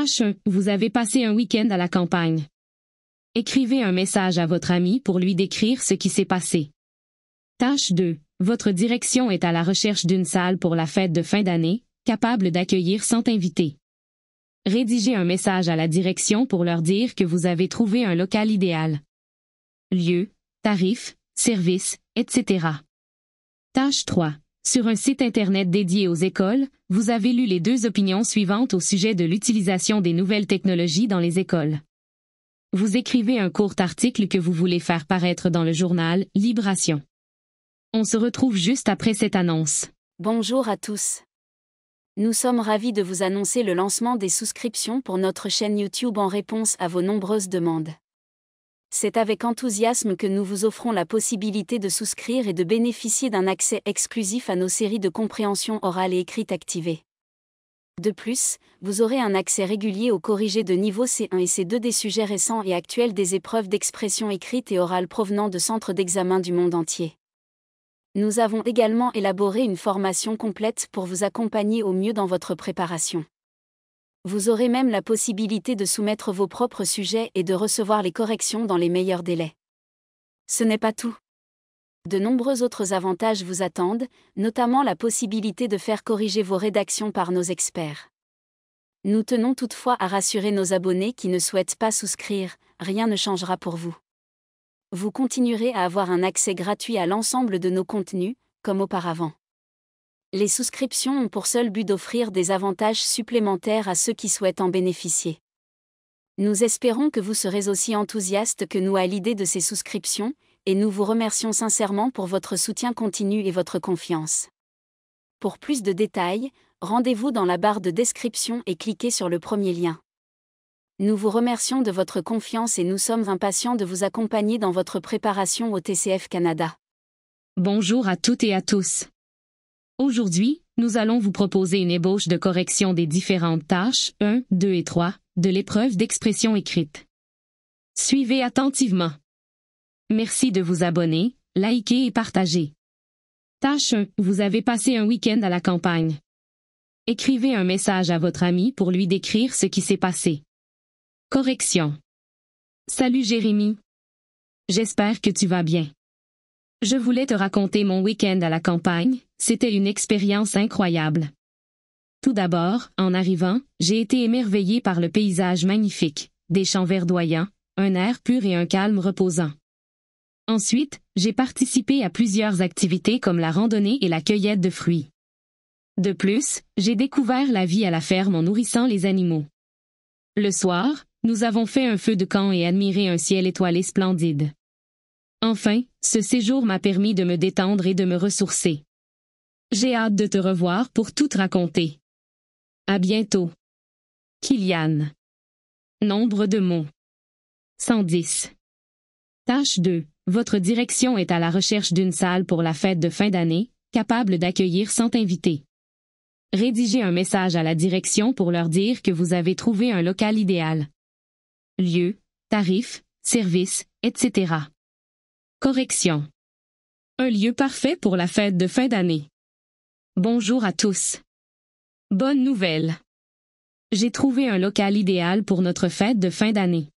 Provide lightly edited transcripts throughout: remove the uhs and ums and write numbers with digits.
Tâche 1. Vous avez passé un week-end à la campagne. Écrivez un message à votre ami pour lui décrire ce qui s'est passé. Tâche 2. Votre direction est à la recherche d'une salle pour la fête de fin d'année, capable d'accueillir 100 invités. Rédigez un message à la direction pour leur dire que vous avez trouvé un local idéal. Lieu, tarifs, services, etc. Tâche 3. Sur un site Internet dédié aux écoles, vous avez lu les deux opinions suivantes au sujet de l'utilisation des nouvelles technologies dans les écoles. Vous écrivez un court article que vous voulez faire paraître dans le journal Libération. On se retrouve juste après cette annonce. Bonjour à tous. Nous sommes ravis de vous annoncer le lancement des souscriptions pour notre chaîne YouTube en réponse à vos nombreuses demandes. C'est avec enthousiasme que nous vous offrons la possibilité de souscrire et de bénéficier d'un accès exclusif à nos séries de compréhension orale et écrite activées. De plus, vous aurez un accès régulier aux corrigés de niveau C1 et C2 des sujets récents et actuels des épreuves d'expression écrite et orale provenant de centres d'examen du monde entier. Nous avons également élaboré une formation complète pour vous accompagner au mieux dans votre préparation. Vous aurez même la possibilité de soumettre vos propres sujets et de recevoir les corrections dans les meilleurs délais. Ce n'est pas tout. De nombreux autres avantages vous attendent, notamment la possibilité de faire corriger vos rédactions par nos experts. Nous tenons toutefois à rassurer nos abonnés qui ne souhaitent pas souscrire, rien ne changera pour vous. Vous continuerez à avoir un accès gratuit à l'ensemble de nos contenus, comme auparavant. Les souscriptions ont pour seul but d'offrir des avantages supplémentaires à ceux qui souhaitent en bénéficier. Nous espérons que vous serez aussi enthousiastes que nous à l'idée de ces souscriptions, et nous vous remercions sincèrement pour votre soutien continu et votre confiance. Pour plus de détails, rendez-vous dans la barre de description et cliquez sur le premier lien. Nous vous remercions de votre confiance et nous sommes impatients de vous accompagner dans votre préparation au TCF Canada. Bonjour à toutes et à tous. Aujourd'hui, nous allons vous proposer une ébauche de correction des différentes tâches 1, 2 et 3 de l'épreuve d'expression écrite. Suivez attentivement. Merci de vous abonner, liker et partager. Tâche 1. Vous avez passé un week-end à la campagne. Écrivez un message à votre ami pour lui décrire ce qui s'est passé. Correction. Salut Jérémy. J'espère que tu vas bien. Je voulais te raconter mon week-end à la campagne, c'était une expérience incroyable. Tout d'abord, en arrivant, j'ai été émerveillé par le paysage magnifique, des champs verdoyants, un air pur et un calme reposant. Ensuite, j'ai participé à plusieurs activités comme la randonnée et la cueillette de fruits. De plus, j'ai découvert la vie à la ferme en nourrissant les animaux. Le soir, nous avons fait un feu de camp et admiré un ciel étoilé splendide. Enfin, ce séjour m'a permis de me détendre et de me ressourcer. J'ai hâte de te revoir pour tout te raconter. À bientôt. Kylian. Nombre de mots. 110. Tâche 2. Votre direction est à la recherche d'une salle pour la fête de fin d'année, capable d'accueillir 100 invités. Rédigez un message à la direction pour leur dire que vous avez trouvé un local idéal. Lieu, tarifs, services, etc. Correction. Un lieu parfait pour la fête de fin d'année. Bonjour à tous. Bonne nouvelle. J'ai trouvé un local idéal pour notre fête de fin d'année.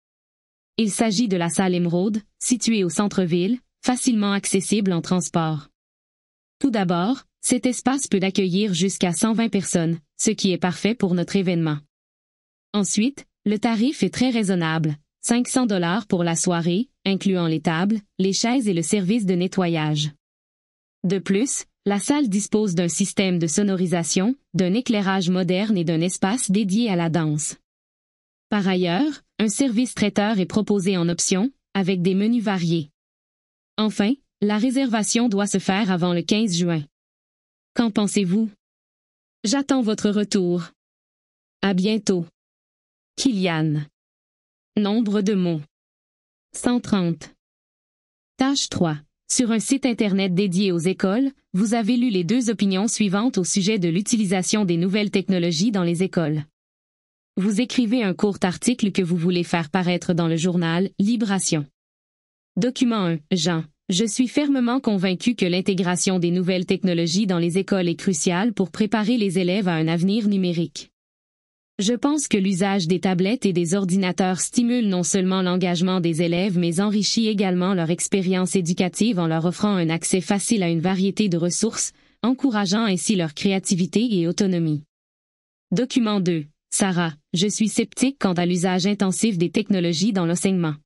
Il s'agit de la salle Émeraude, située au centre-ville, facilement accessible en transport. Tout d'abord, cet espace peut accueillir jusqu'à 120 personnes, ce qui est parfait pour notre événement. Ensuite, le tarif est très raisonnable, 500 $ pour la soirée, incluant les tables, les chaises et le service de nettoyage. De plus, la salle dispose d'un système de sonorisation, d'un éclairage moderne et d'un espace dédié à la danse. Par ailleurs, un service traiteur est proposé en option, avec des menus variés. Enfin, la réservation doit se faire avant le 15 juin. Qu'en pensez-vous? J'attends votre retour. À bientôt. Kylian. Nombre de mots. 130. Tâche 3. Sur un site Internet dédié aux écoles, vous avez lu les deux opinions suivantes au sujet de l'utilisation des nouvelles technologies dans les écoles. Vous écrivez un court article que vous voulez faire paraître dans le journal Libération. Document 1. Jean. Je suis fermement convaincu que l'intégration des nouvelles technologies dans les écoles est cruciale pour préparer les élèves à un avenir numérique. Je pense que l'usage des tablettes et des ordinateurs stimule non seulement l'engagement des élèves mais enrichit également leur expérience éducative en leur offrant un accès facile à une variété de ressources, encourageant ainsi leur créativité et autonomie. Document 2. Sarah, je suis sceptique quant à l'usage intensif des technologies dans l'enseignement.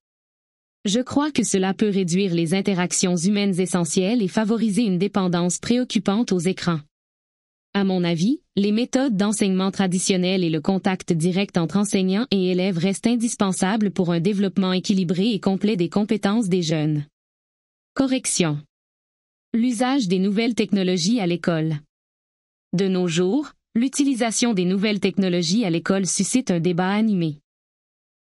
Je crois que cela peut réduire les interactions humaines essentielles et favoriser une dépendance préoccupante aux écrans. À mon avis, les méthodes d'enseignement traditionnelles et le contact direct entre enseignants et élèves restent indispensables pour un développement équilibré et complet des compétences des jeunes. Correction. L'usage des nouvelles technologies à l'école. De nos jours, l'utilisation des nouvelles technologies à l'école suscite un débat animé.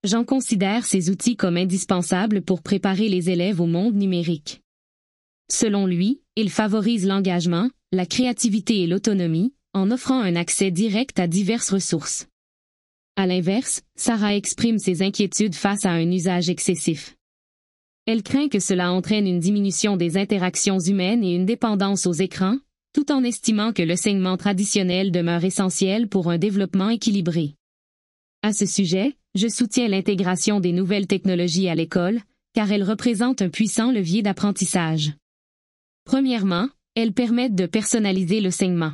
J'en considère ces outils comme indispensables pour préparer les élèves au monde numérique. Selon lui, ils favorisent l'engagement, la créativité et l'autonomie, en offrant un accès direct à diverses ressources. À l'inverse, Sarah exprime ses inquiétudes face à un usage excessif. Elle craint que cela entraîne une diminution des interactions humaines et une dépendance aux écrans, tout en estimant que l'enseignement traditionnel demeure essentiel pour un développement équilibré. À ce sujet, je soutiens l'intégration des nouvelles technologies à l'école, car elles représentent un puissant levier d'apprentissage. Premièrement, elles permettent de personnaliser l'enseignement.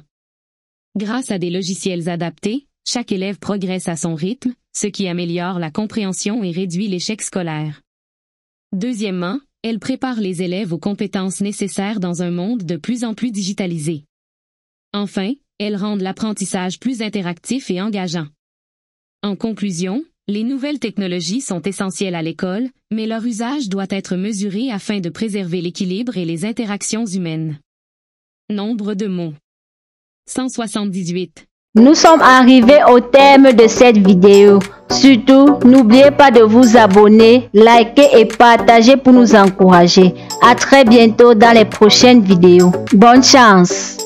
Grâce à des logiciels adaptés, chaque élève progresse à son rythme, ce qui améliore la compréhension et réduit l'échec scolaire. Deuxièmement, elles préparent les élèves aux compétences nécessaires dans un monde de plus en plus digitalisé. Enfin, elles rendent l'apprentissage plus interactif et engageant. En conclusion, les nouvelles technologies sont essentielles à l'école, mais leur usage doit être mesuré afin de préserver l'équilibre et les interactions humaines. Nombre de mots. 178. Nous sommes arrivés au terme de cette vidéo. Surtout, n'oubliez pas de vous abonner, liker et partager pour nous encourager. À très bientôt dans les prochaines vidéos. Bonne chance!